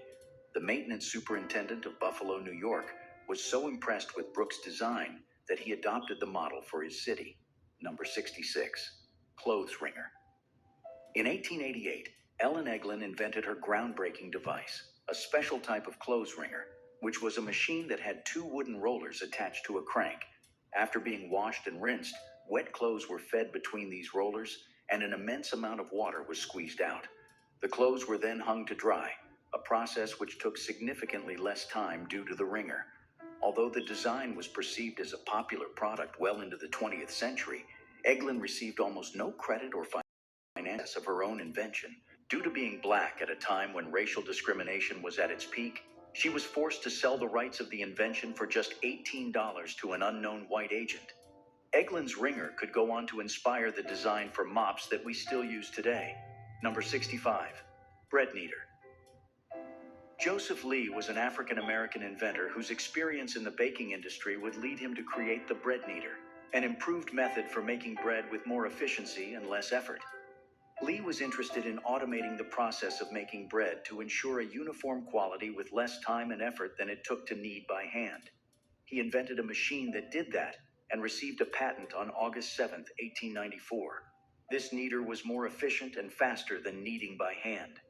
The maintenance superintendent of Buffalo, New York, was so impressed with Brooks' design that he adopted the model for his city. Number 66, clothes wringer. In 1888, Ellen Eglin invented her groundbreaking device, a special type of clothes wringer, which was a machine that had two wooden rollers attached to a crank. After being washed and rinsed, wet clothes were fed between these rollers, and an immense amount of water was squeezed out. The clothes were then hung to dry, a process which took significantly less time due to the wringer. Although the design was perceived as a popular product well into the 20th century, Eglin received almost no credit or finance of her own invention. Due to being black at a time when racial discrimination was at its peak, she was forced to sell the rights of the invention for just $18 to an unknown white agent. Eglin's wringer could go on to inspire the design for mops that we still use today. Number 65, bread kneader. Joseph Lee was an African-American inventor whose experience in the baking industry would lead him to create the bread kneader, an improved method for making bread with more efficiency and less effort. Lee was interested in automating the process of making bread to ensure a uniform quality with less time and effort than it took to knead by hand. He invented a machine that did that and received a patent on August 7, 1894. This kneader was more efficient and faster than kneading by hand.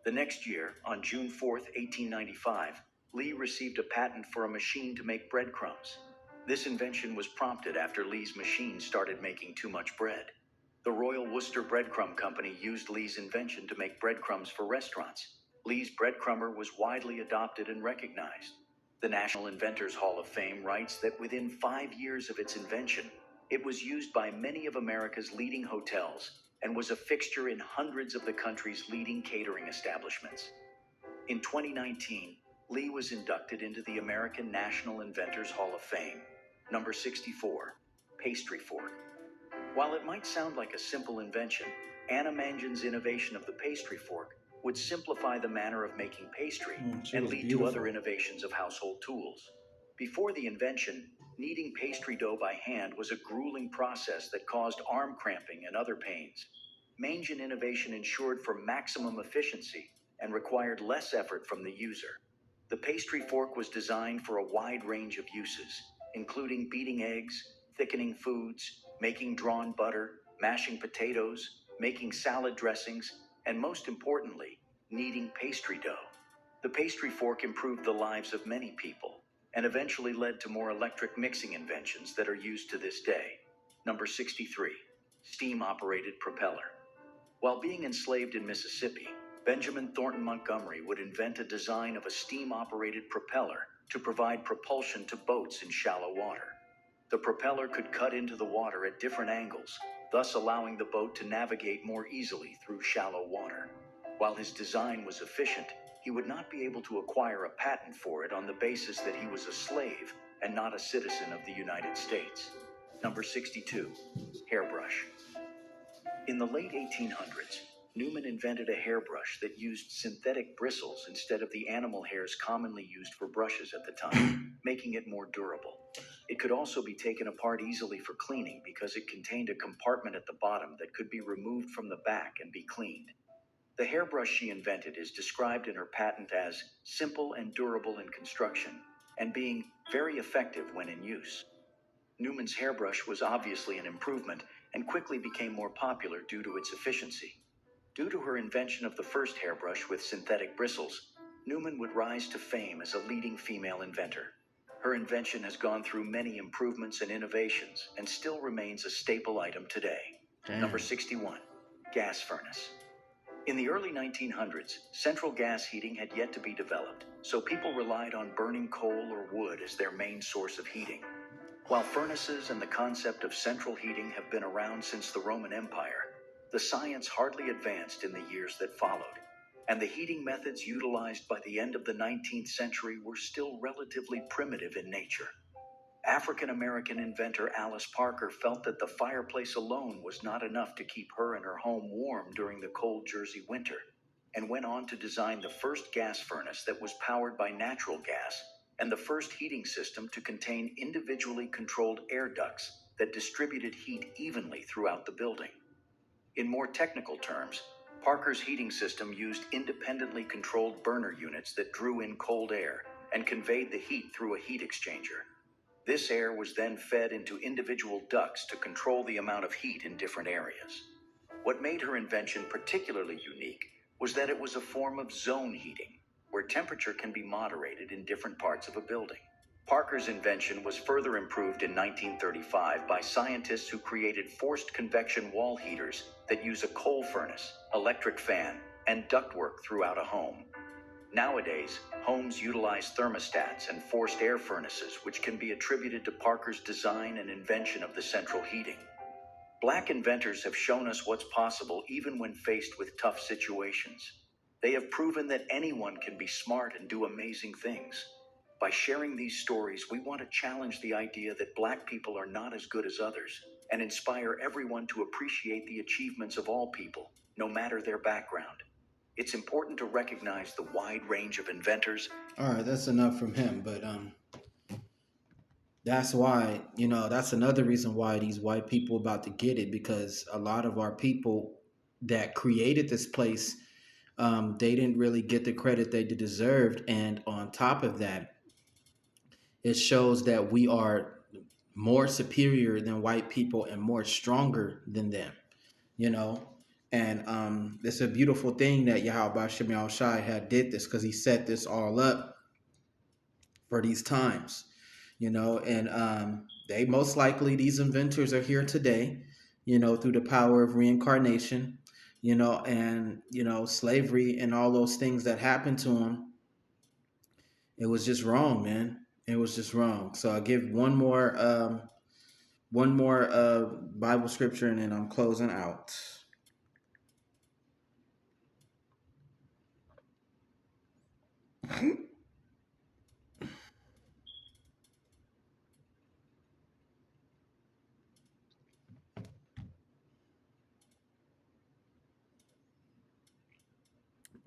The next year, on June 4, 1895, Lee received a patent for a machine to make breadcrumbs. This invention was prompted after Lee's machine started making too much bread. The Royal Worcester Breadcrumb Company used Lee's invention to make breadcrumbs for restaurants. Lee's breadcrumber was widely adopted and recognized. The National Inventors Hall of Fame writes that within 5 years of its invention, it was used by many of America's leading hotels and was a fixture in hundreds of the country's leading catering establishments. In 2019, Lee was inducted into the American National Inventors Hall of Fame. Number 64, pastry fork. While it might sound like a simple invention, Anna Mangin's innovation of the pastry fork would simplify the manner of making pastry and lead to other innovations of household tools. Before the invention, kneading pastry dough by hand was a grueling process that caused arm cramping and other pains. Mangin innovation ensured for maximum efficiency and required less effort from the user. The pastry fork was designed for a wide range of uses, including beating eggs, thickening foods, making drawn butter, mashing potatoes, making salad dressings, and most importantly, kneading pastry dough. The pastry fork improved the lives of many people and eventually led to more electric mixing inventions that are used to this day. Number 63, steam-operated propeller. While being enslaved in Mississippi, Benjamin Thornton Montgomery would invent a design of a steam-operated propeller to provide propulsion to boats in shallow water. The propeller could cut into the water at different angles, thus allowing the boat to navigate more easily through shallow water. While his design was efficient, he would not be able to acquire a patent for it on the basis that he was a slave and not a citizen of the United States. Number 62, hairbrush. In the late 1800s, Newman invented a hairbrush that used synthetic bristles instead of the animal hairs commonly used for brushes at the time, making it more durable. It could also be taken apart easily for cleaning because it contained a compartment at the bottom that could be removed from the back and be cleaned. The hairbrush she invented is described in her patent as simple and durable in construction, and being very effective when in use. Newman's hairbrush was obviously an improvement and quickly became more popular due to its efficiency. Due to her invention of the first hairbrush with synthetic bristles, Newman would rise to fame as a leading female inventor. Her invention has gone through many improvements and innovations and still remains a staple item today. Number 61, gas furnace. In the early 1900s, central gas heating had yet to be developed, so people relied on burning coal or wood as their main source of heating. While furnaces and the concept of central heating have been around since the Roman Empire, the science hardly advanced in the years that followed, and the heating methods utilized by the end of the 19th century were still relatively primitive in nature. African-American inventor Alice Parker felt that the fireplace alone was not enough to keep her and her home warm during the cold Jersey winter, and went on to design the first gas furnace that was powered by natural gas and the first heating system to contain individually controlled air ducts that distributed heat evenly throughout the building. In more technical terms, Parker's heating system used independently controlled burner units that drew in cold air and conveyed the heat through a heat exchanger. This air was then fed into individual ducts to control the amount of heat in different areas. What made her invention particularly unique was that it was a form of zone heating, where temperature can be moderated in different parts of a building. Parker's invention was further improved in 1935 by scientists who created forced convection wall heaters that use a coal furnace, electric fan, and ductwork throughout a home. Nowadays, homes utilize thermostats and forced air furnaces, which can be attributed to Parker's design and invention of the central heating. Black inventors have shown us what's possible even when faced with tough situations. They have proven that anyone can be smart and do amazing things. By sharing these stories, we want to challenge the idea that Black people are not as good as others, and inspire everyone to appreciate the achievements of all people, no matter their background. It's important to recognize the wide range of inventors. All right, that's enough from him, but that's why, that's another reason why these white people about to get it, because a lot of our people that created this place, they didn't really get the credit they deserved. And on top of that, it shows that we are more superior than white people and more stronger than them, you know. And it's a beautiful thing that Yahweh Shem Shai had did this, because he set this all up for these times, and they most likely, these inventors are here today, through the power of reincarnation, and slavery and all those things that happened to them. It was just wrong, man. It was just wrong. So I'll give one more Bible scripture, and then I'm closing out.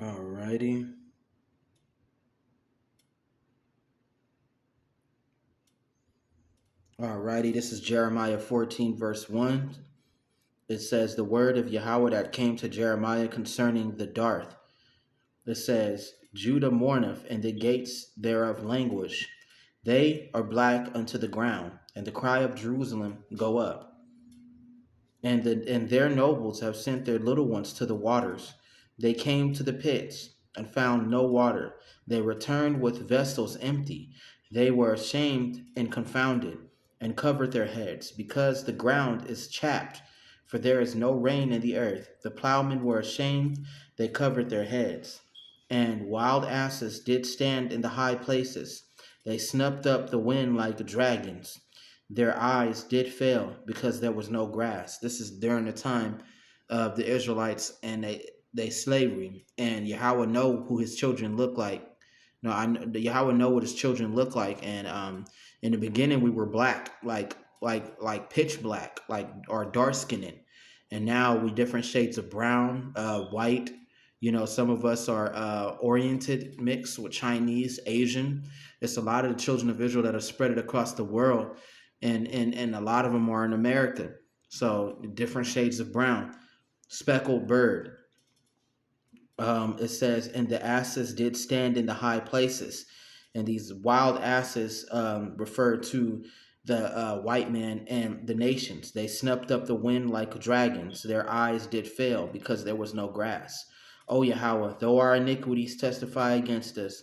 Alrighty. Alrighty, this is Jeremiah 14, verse 1. It says, the word of Yahweh that came to Jeremiah concerning the Darth. It says, Judah mourneth, and the gates thereof languish. They are black unto the ground, and the cry of Jerusalem go up. And their nobles have sent their little ones to the waters. They came to the pits, and found no water. They returned with vessels empty. They were ashamed and confounded, and covered their heads, because the ground is chapped, for there is no rain in the earth. The plowmen were ashamed, they covered their heads. And wild asses did stand in the high places. They snuffed up the wind like dragons. Their eyes did fail, because there was no grass. This is during the time of the Israelites and they slavery. And Yahweh know who his children look like. Yahweh know what his children look like. And in the beginning we were black, like pitch black, or dark skinned. And now we different shades of brown, white. Some of us are oriented, mixed with Chinese, Asian. It's a lot of the children of Israel that are spread across the world, and a lot of them are in America. So different shades of brown. Speckled bird. It says, and the asses did stand in the high places. And these wild asses refer to the white man and the nations. They snuffed up the wind like dragons. Their eyes did fail, because there was no grass. O Yahweh, though our iniquities testify against us,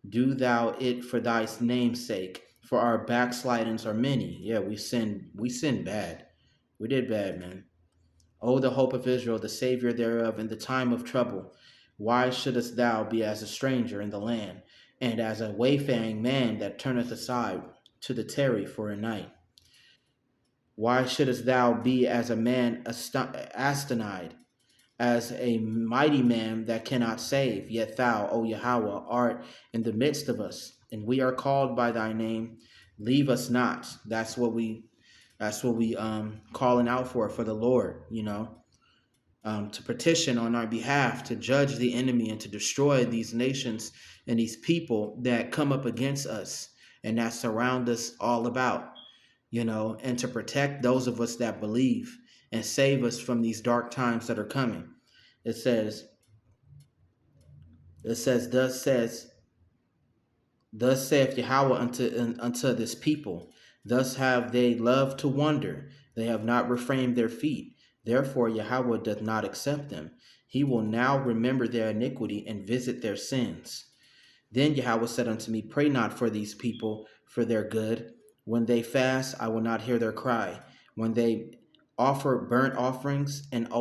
do thou it for thy name's sake, for our backslidings are many. Yeah, we sinned bad. We did bad, man. O the hope of Israel, the Savior thereof, in the time of trouble. Why shouldest thou be as a stranger in the land, and as a wayfaring man that turneth aside to the tarry for a night? Why shouldest thou be as a man astonished, as a mighty man that cannot save? Yet thou, O Yahweh, art in the midst of us, and we are called by thy name. Leave us not. That's what we calling out for the Lord, to petition on our behalf, to judge the enemy and to destroy these nations and these people that come up against us and that surround us all about, and to protect those of us that believe and save us from these dark times that are coming. It says, thus saith Yahweh unto this people, thus have they loved to wander, they have not refrained their feet. Therefore Yahweh doth not accept them. He will now remember their iniquity and visit their sins. Then Yahweh said unto me, pray not for these people for their good. When they fast, I will not hear their cry. When they offer burnt offerings and an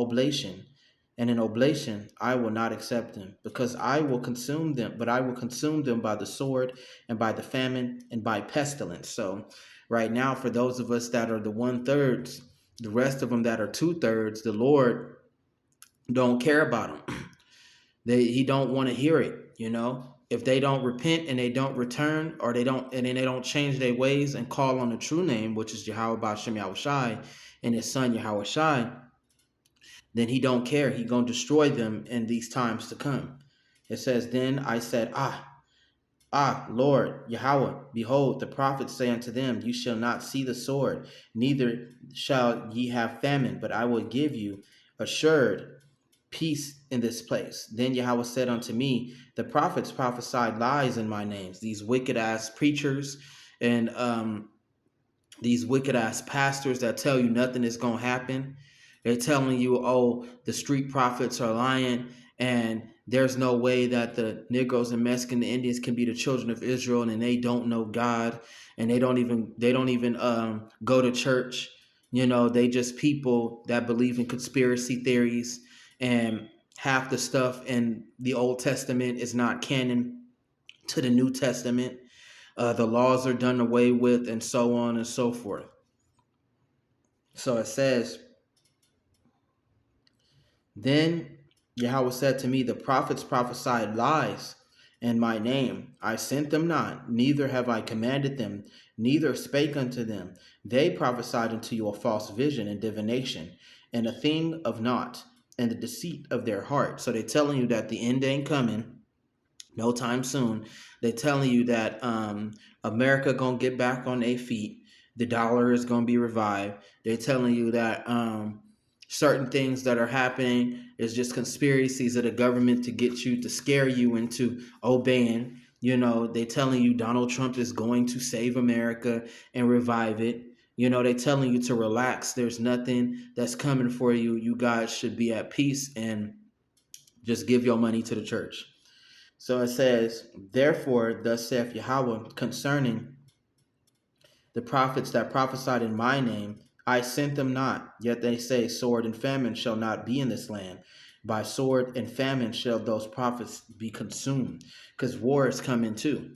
oblation, I will not accept them, because I will consume them, but I will consume them by the sword and by the famine and by pestilence. So right now, for those of us that are the 1/3, the rest of them that are 2/3, the Lord don't care about them. He don't want to hear it, If they don't repent and they don't return, or they don't change their ways and call on the true name, which is Yahweh Ba'Shem Yahushai and his son Yahushai, then he don't care. He gonna destroy them in these times to come. It says, then I said, Lord Yahweh, behold, the prophets say unto them, you shall not see the sword, neither shall ye have famine, but I will give you assured peace in this place. Then Yahweh said unto me, the prophets prophesied lies in my names. These wicked ass preachers and these wicked ass pastors that tell you nothing is going to happen. They're telling you, oh, the street prophets are lying, and there's no way that the Negroes and Mexican Indians can be the children of Israel, and they don't know God, and they don't even go to church. They just people that believe in conspiracy theories, and half the stuff in the Old Testament is not canon to the New Testament. The laws are done away with, and so on and so forth. So it says, then Yahweh said to me, the prophets prophesied lies in my name. I sent them not, neither have I commanded them, neither spake unto them. They prophesied unto you a false vision and divination, and a thing of naught, and the deceit of their heart. So they're telling you that the end ain't coming no time soon. They're telling you that America gonna get back on their feet. The dollar is gonna be revived. They're telling you that certain things that are happening is just conspiracies of the government to get you, to scare you into obeying. They're telling you Donald Trump is going to save America and revive it. They're telling you to relax. There's nothing that's coming for you. You guys should be at peace and just give your money to the church. So it says, therefore, thus saith Yahweh concerning the prophets that prophesied in my name, I sent them not, yet they say, sword and famine shall not be in this land. By sword and famine shall those prophets be consumed. Because war is coming too,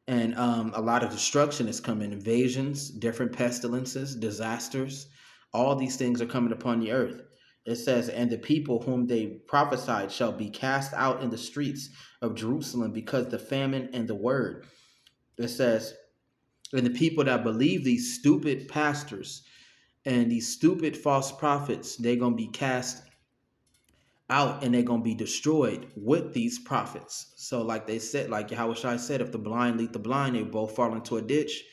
And a lot of destruction is coming. Invasions, different pestilences, disasters. All these things are coming upon the earth. It says, and the people whom they prophesied shall be cast out in the streets of Jerusalem because the famine and the word. It says, and the people that believe these stupid pastors and these stupid false prophets, they're going to be cast out and they're going to be destroyed with these prophets. So like they said, like Yahushua said, if the blind lead the blind, they both fall into a ditch.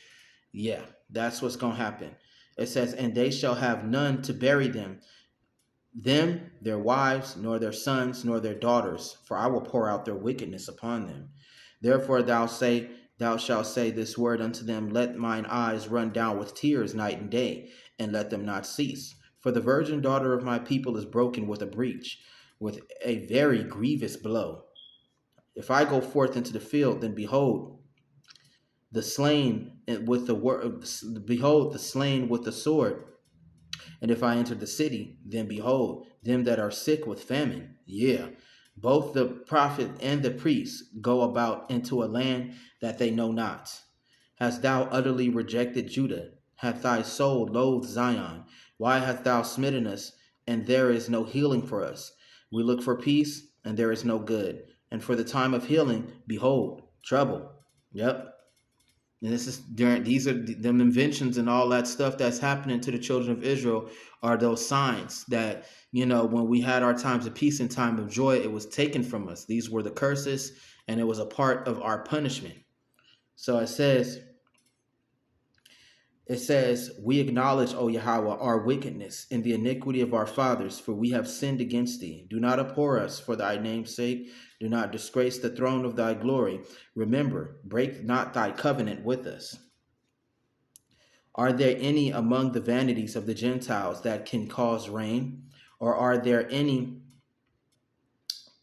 Yeah, that's what's going to happen. It says, and they shall have none to bury them, their wives, nor their sons, nor their daughters, for I will pour out their wickedness upon them. Therefore thou shalt say this word unto them, let mine eyes run down with tears night and day, and let them not cease. For the virgin daughter of my people is broken with a breach, with a very grievous blow. If I go forth into the field, then behold, the slain with the sword, And if I enter the city, then behold, them that are sick with famine. Yeah. Both the prophet and the priest go about into a land that they know not. Hast thou utterly rejected Judah? Hath thy soul loathed Zion? Why hast thou smitten us, and there is no healing for us? We look for peace, and there is no good. And for the time of healing, behold, trouble. Yep. And this is during, these are them inventions and all that stuff that's happening to the children of Israel are those signs that, when we had our times of peace and time of joy, it was taken from us. These were the curses, and it was a part of our punishment. So it says, we acknowledge, O Yahweh, our wickedness and the iniquity of our fathers, for we have sinned against thee. Do not abhor us for thy name's sake. Do not disgrace the throne of thy glory. Remember, break not thy covenant with us. Are there any among the vanities of the Gentiles that can cause rain? Or are there any,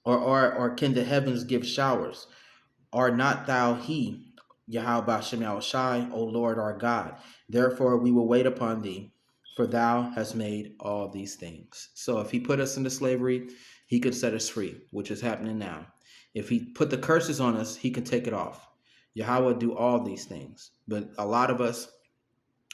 or can the heavens give showers? Are not thou he, Yahweh Bashem Yahushai, O Lord our God? Therefore we will wait upon thee, for thou hast made all these things. So if he put us into slavery, he could set us free, which is happening now. If he put the curses on us, he can take it off. Yahweh do all these things. But a lot of us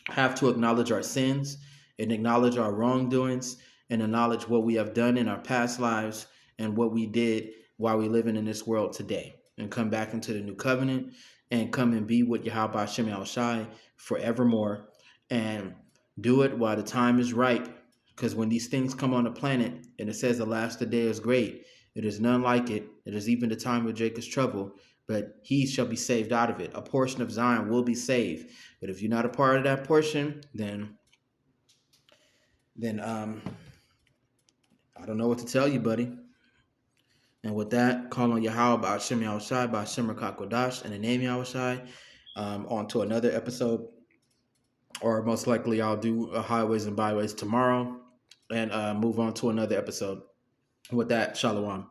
have to acknowledge our sins and acknowledge our wrongdoings and acknowledge what we have done in our past lives and what we did while we living in this world today, and come back into the new covenant and come and be with Yahweh Hashem Yahushai forevermore, and do it while the time is ripe. Because when these things come on the planet, and it says the last of the day is great, it is none like it. It is even the time of Jacob's trouble, but he shall be saved out of it. A portion of Zion will be saved. But if you're not a part of that portion, then I don't know what to tell you, buddy. And with that, call on Yahweh by Hashem Yahushai, by Hashem Kodash, in the name Yahushai, on to another episode. Or most likely I'll do Highways and Byways tomorrow and move on to another episode. With that, Shalom.